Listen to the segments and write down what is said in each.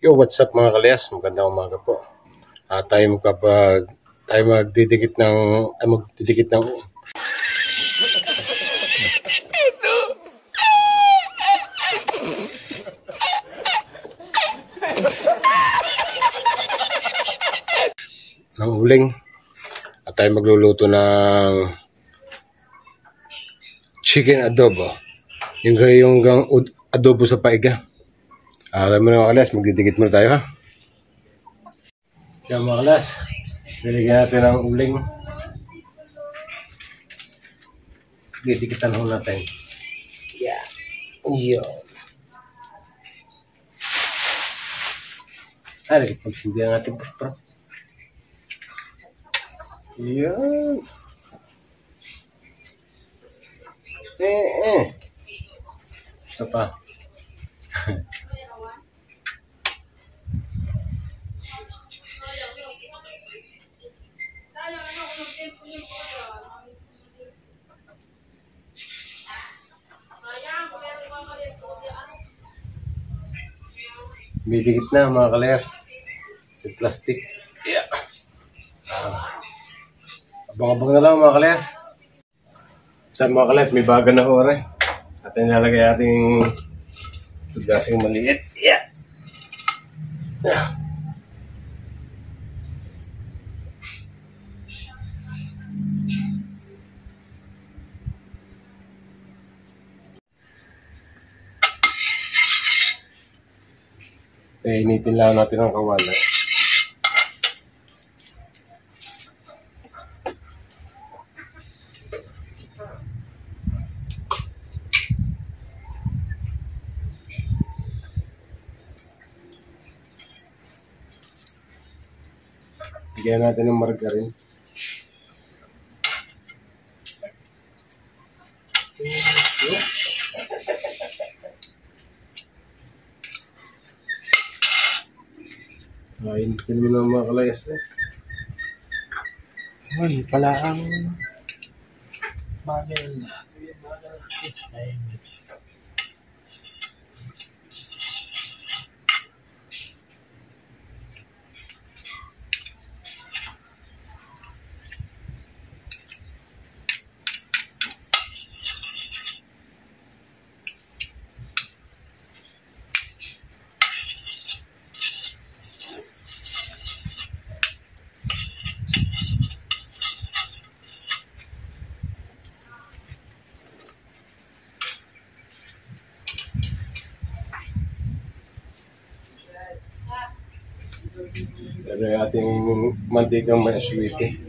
Yo, what's up mga kalayas? Magandang umaga po. Tayo magdidikit ng uling at tayo magluluto ng chicken adobo. Yung adobo sa paiga. Alam mo na mga kalayas, magdidikit muna tayo ha. Yan mga kalayas, nilagyan natin ng uling. Didikitan ho natin. Yeah. Yo. Nagpagsindi ang ating puspro. Yan. Ito pa. Bidikit na mga kalayas. Yung plastic. Yeah. Abang-abang na lang mga kalayas. Sa mga kalayas, may baga na ho rin. At nilalagay ating tugasing maliit. Yeah. Initin lang natin ang kawala. Bigyan natin ng margarine. Initin mo na mga kalayas eh. Ano pala ang bagay na Pero yung ating mantikang may aswite.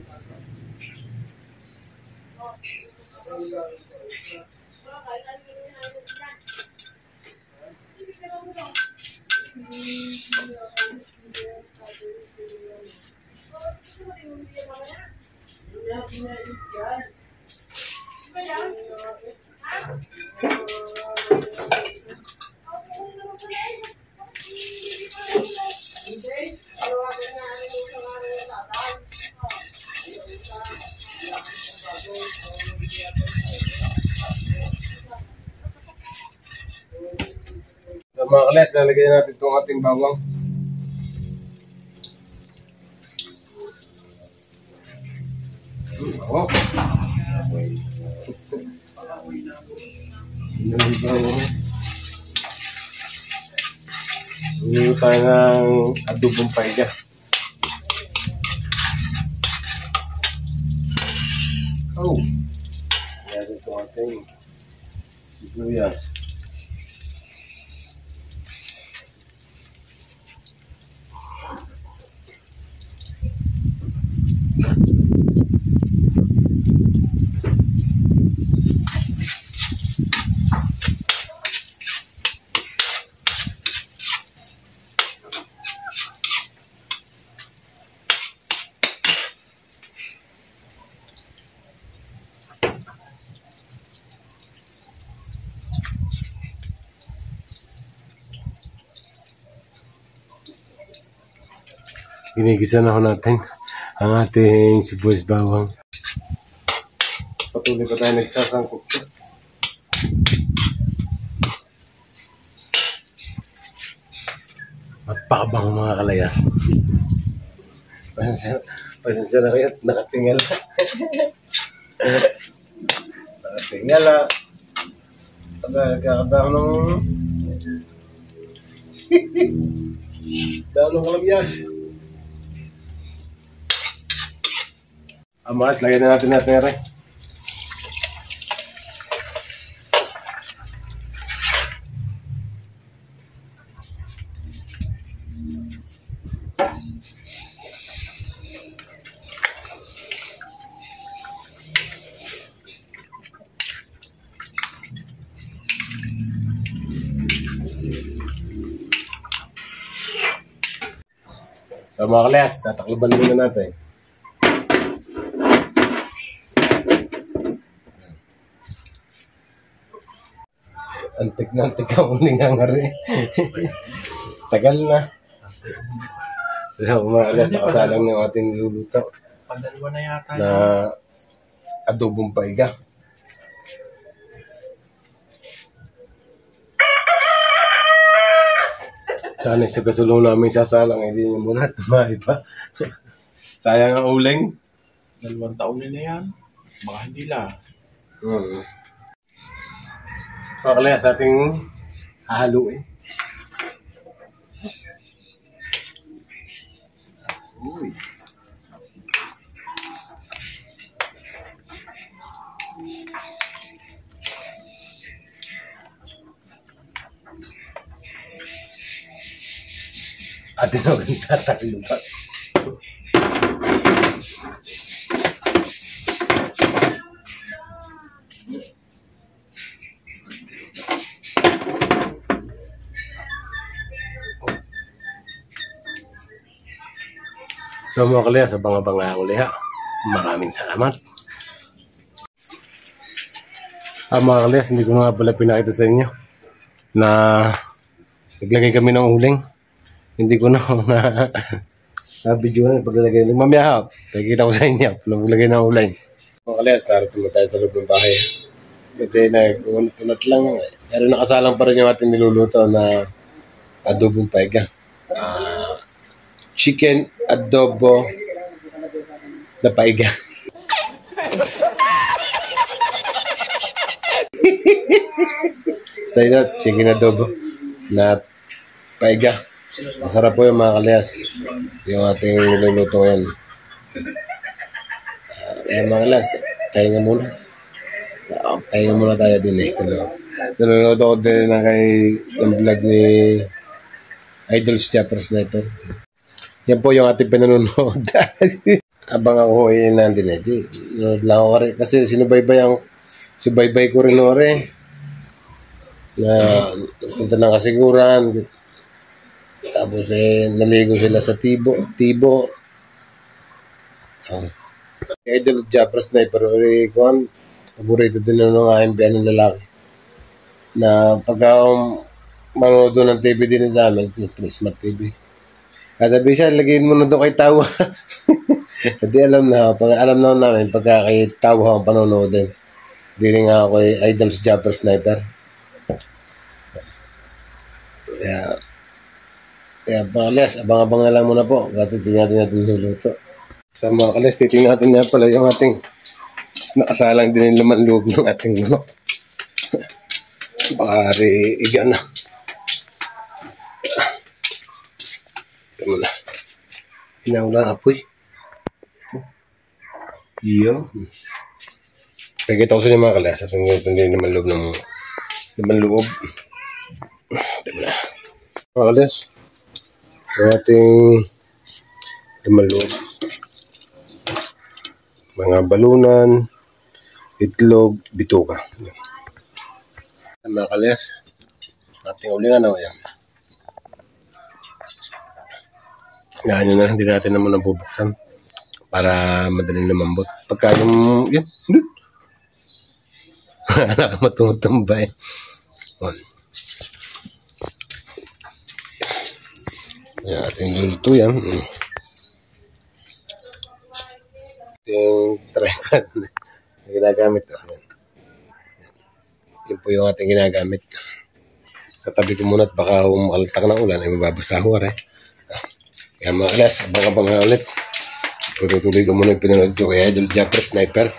So, mga kalayas, lalagyan natin itong ating bawang. Oh. Hindi tayo ng adobong paiga. Oh. Ayan ito ating sibuyas. Ginigisa na ho natin ang ating sibuyas bawang. Patuloy pa tayo nagsasangkot. At Napakabang mga kalayas. Pasensya na kayo, nakatingala. Nakatingala. Nagkakadaw ng daw ng kalamyas. Amat, lagyan na natin rin. So mga kalayas, tatakluban muna natin. Antik na antik ang uling hangari. Tagal na. So mga kalayas, nakasalang ng ating niluluto. Pandalwa na yata na adobong paiga. Sana sa kasulong namin sasalang, hindi niya muna tumahay pa. Sayang ang uling. 2 taon na yan. Baka hindi lang. Mga kalayas, ating hahaluin. Uy. Atin ako yung tatakluban. So mga kalayas, abang-abang na uli ha. Maraming salamat. Mga kalayas, hindi ko nga pala pinakita sa inyo na naglagay kami ng uling. Hindi ko na video na paglalagay. Mamaya ha, nakikita ko sa inyo naglagay ng uling. Mga kalayas, narito mo tayo sa loob ng bahay. Kasi nag-unat-unat lang. Pero nakasalang pa rin yung ating niluluto na adobong paiga. Chicken adobo na paiga. Stay na, chicken adobo na paiga. Masarap po yung mga kalayas. Yung ating niluluto yan. Kaya mga kalayas, kaya nga muna. Kaya nga muna tayo din sa loob. Nanonood ako din na kay yung vlog ni Idol Japper Sniper. Yan po yung ating pinanonood. Abang ako nandun nanonood lang ako rin. Kasi subaybay ko rin ako rin. Na punta ng kasiguran. Tapos naligo sila sa Tibo. Idol Japper Sniper. Paborito din ng AMBN ng lalaki. Na pagka manood ng TV din sa amin, Smart TV. Kasabi siya, lagyan mo na doon kay Tawa. Hindi alam na namin pagka kay Tawa ang panonood din. Hindi rin nga ako Idol Japper Sniper. Kaya mga kalayas, abang-abang na lang muna po. Kasi tingnan natin luluto. Sa mga kalayas, titingnan natin nga pala yung ating nakasalang din yung laman loob ng ating manok. Baka iga na. Ito muna. Hinahula apoy. Iyo. Pagkita ko sa inyo mga kalayas. At hindi naman loob ng laman loob. Ito muna. Mga kalayas. Ang ating laman loob. Mga balunan, itlog, bituka. Mga kalayas, ating ulingan na yan. Ngayon nyo na, hindi natin naman nabubuksan para madaling lumambot. Pagka yung, yan, wala ka matutambay. Yan, ating luluto yan. Yung tripod na ginagamit. Yun po yung ating ginagamit. Katabi ko muna at baka umakaltak ng ulan ay mababasa ho rin. Kaya mga kalas, abang-abang na ulit. Tutuloy ko muna yung pinanood ko kay Idol Japper Sniper.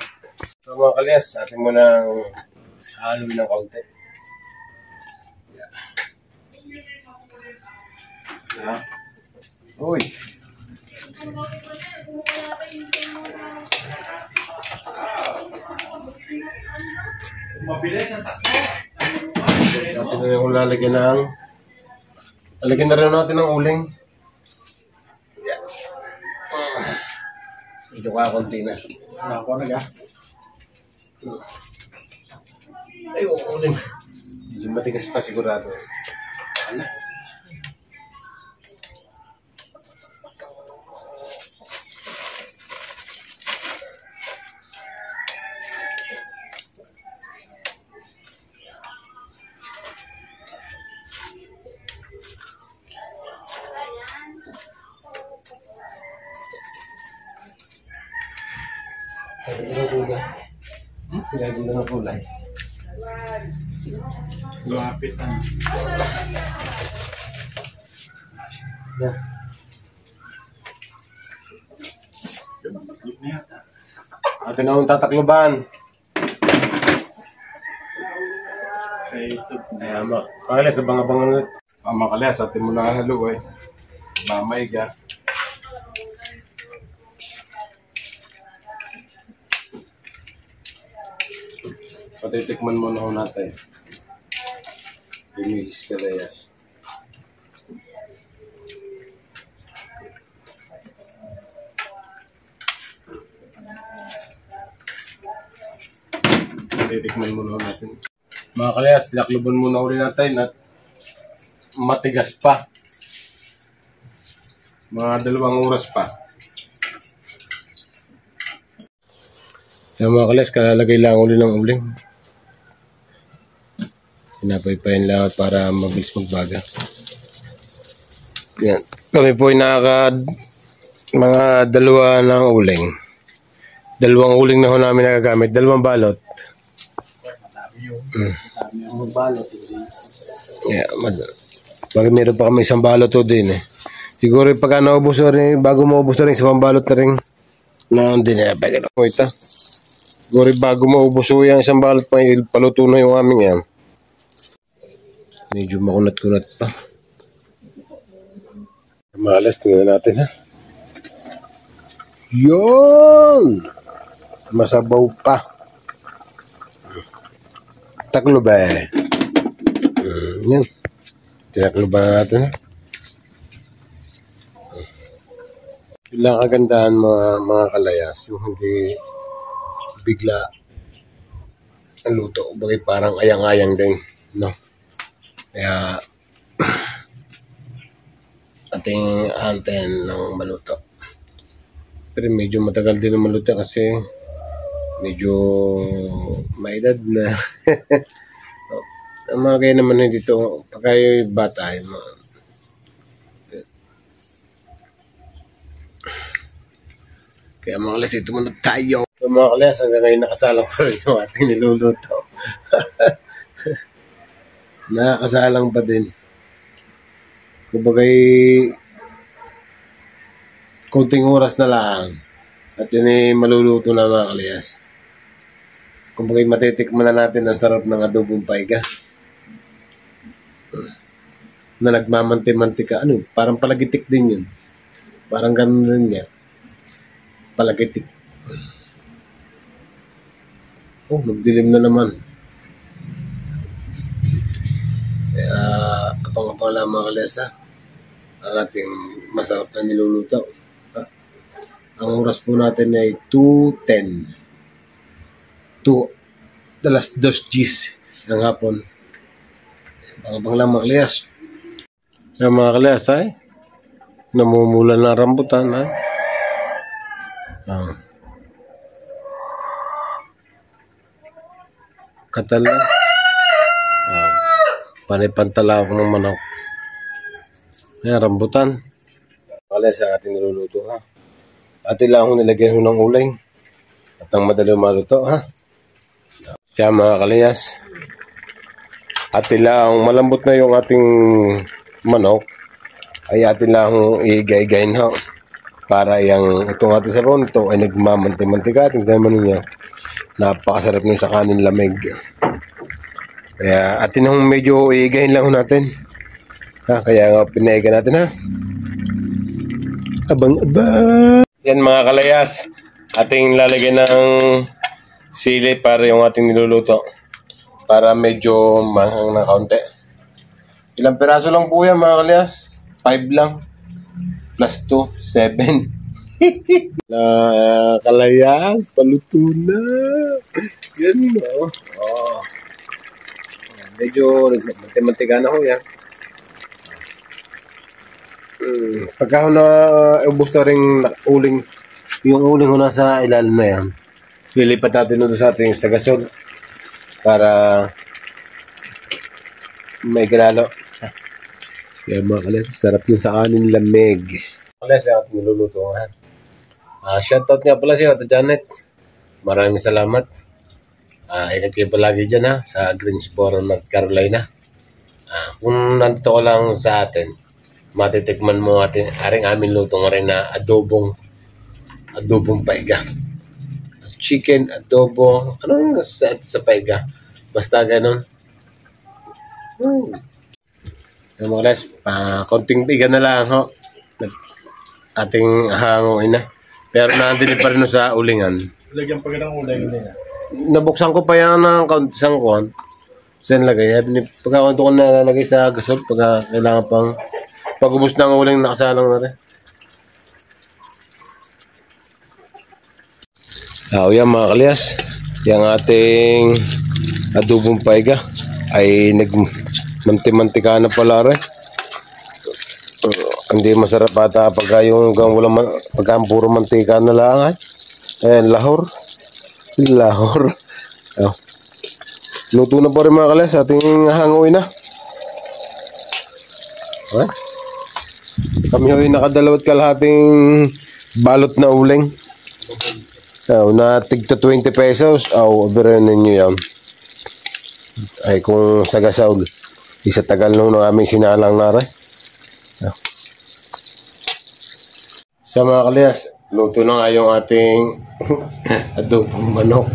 So mga kalas, atin mo nang haluin ng kaunti. Ha? Uy! Natin na yung lalagyan ng... Lalagyan na rin natin ng uling. Yeah. Medyo kakunti na. Ako na Ay, uling. Medyo matigas pa sigurado. Ano? Gaganda ng kulay. Lumapit na. Yeah. Lumapit na yata. Atin na akong tatakluban. Kaya ito. Kaya makalas, abang-abang ulit. Makalas, atin mo na halo eh. Mamay ka. Patitikman muna ko natin. Yung Mrs. Calayas. Patitikman muna natin. Mga kalayas, tinakluban muna ulit natin at matigas pa. Mga 2 oras pa. Kaya mga kalayas, kalalagay lang ulit ng uling. Pinapaypayin lang para mabilis magbaga. Yan. Kami po ay mga 2 ng uling. 2 uling na ho namin nagagamit. 2 balot. Balot. Yeah, bakit meron pa kami 1 balot to din eh. Siguro pagka naubos na rin, bago maubos na rin 1 balot na rin na hindi na pagkano ko ito. Siguro bago maubos ko yung 1 balot pa, paluto na yung aming yan. Medyo makunat-kunat pa. Malas, tingnan natin ha. Yun! Masabaw pa. Taklobe. Yan. Tinakloba na natin ha. Yun lang kagandahan mga kalayas. Yung hindi bigla ang luto. Bagay parang ayang-ayang din. No? Kaya ating anten ng maluto. Pero medyo matagal din ang maluto kasi medyo may edad na. Ang mga kaya naman dito, pag kayo bata, kaya mga kalas, ito muna tayo. Mga kalas, hanggang ngayon nakasalang pa rin yung ating niluluto. Nakakasalang pa din. Kumbagay konting oras na lang at yun ay maluluto na mga kalayas. Kumbagay matitikman na natin ang sarap ng adobong paiga na nagmamanti-mantika. Ano, parang palagitik din yun. Parang ganun rin niya. Palagitik. Oh, nagdilim na naman. Kaya, kapang-kapang lang mga kalesa, ang ating masarap na niluluto. Ang oras po natin ay 2:10. 2:02 ng hapon. Kapang-kapang lang mga kalesa. Kaya mga kalesa ay, namumulan na rambutan ay. Katal na. Panipantala ako ng manok. Ayan, rambutan. Kalayas ang ating niluluto ha. Atin lang akong nilagyan ng uling. At nang madali maluto ha. Kaya mga kalayas. Atin lang malambot na yung ating manok. ay atin lang igay-gayin ho. Para yung itong ating sabon, ito ay nagmamanti-mantika. Tingnan mo ninyo. Napakasarap nyo sa kanin lamig. Kaya atin hong medyo igayin lang ho natin. Kaya nga pinaigan natin ha. Abang-abang. Yan mga kalayas. Ating lalagyan ng sili para yung ating niluluto. Para medyo manghang na kaunti. Ilang piraso lang po yan mga kalayas? 5 lang. Plus 2, 7. Kalayas, paluto na. Yan o. Oh. Medyo mantika na ho yan. Pagka na ubos na rin uling, yung uling ho nasa ilalim na yan, lilipat natin doon sa ating sagasol para may galalo. Yan mga kalas, sarap yung sa kanin lamig. Kalas, yung ating niluluto nga. Shoutout nga pala siya, Ate Janet. Maraming salamat. Ingat kayo palagi dyan ha, sa Greensboro, North Carolina. Kung nandito ko lang sa atin, matitikman mo ating aring amin luto nga rin na adobong paiga. Chicken, adobo, ano yung sa paiga? Basta ganun. Yung mga guys, konting biga na lang ho. Ating hanguin na. Pero nandili pa rin sa ulingan. Lagyan pa ng uling nila. Nabuksan ko pa yan ng isang kuhan. Saan lagay? Pagkakunto ko na nalagay sa gasol, pagka kailangan pang pag-ubos ng uling nakasalang natin. Yan mga kalyas. Yung ating adobong paiga ay nagmanti-mantika na pala rin. Hindi masarap ata pagka yung pagka puro mantika na lang ay. Ayan, lahor. Luto na pa rin mga kalyas. Ating hanguin na. Kami ho'y nakadalawat kalahating balot na uling. Na tigta 20 pesos. Oberin ninyo yan. Ay kung sagasaul. Isa tagal nung aming sinalang na rin. Sa mga kalyas, luto na nga yung ating adobong manok.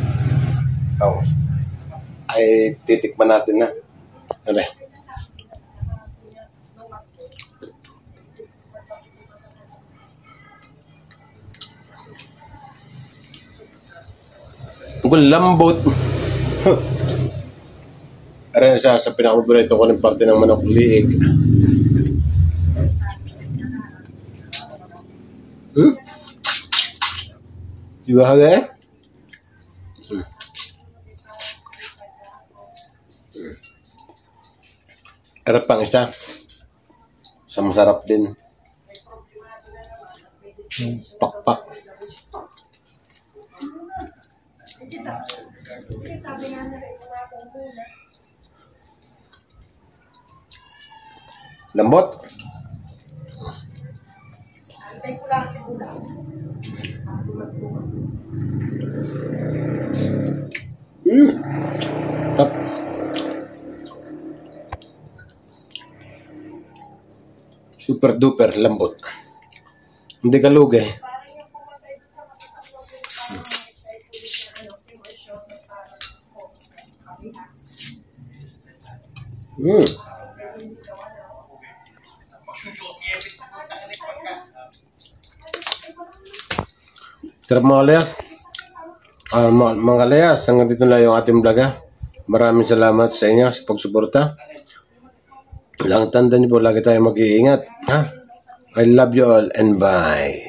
Ay titikman natin na. Ano? Lambot. Ayan sa pinakapaborito ko ng parte ng manok liig. Diba hagay? Harap pang isa. Sa masarap din. Pakpak. Lambot. Tap. Super duper lambot. Hindi kalugay. Sarap mga kalayas. Mga kalayas, hanggang dito lang yung ating vlog ha. Maraming salamat sa inyo sa pagsuporta. Lang tanda niyo po, lagi tayo mag-iingat ha. I love you all and bye.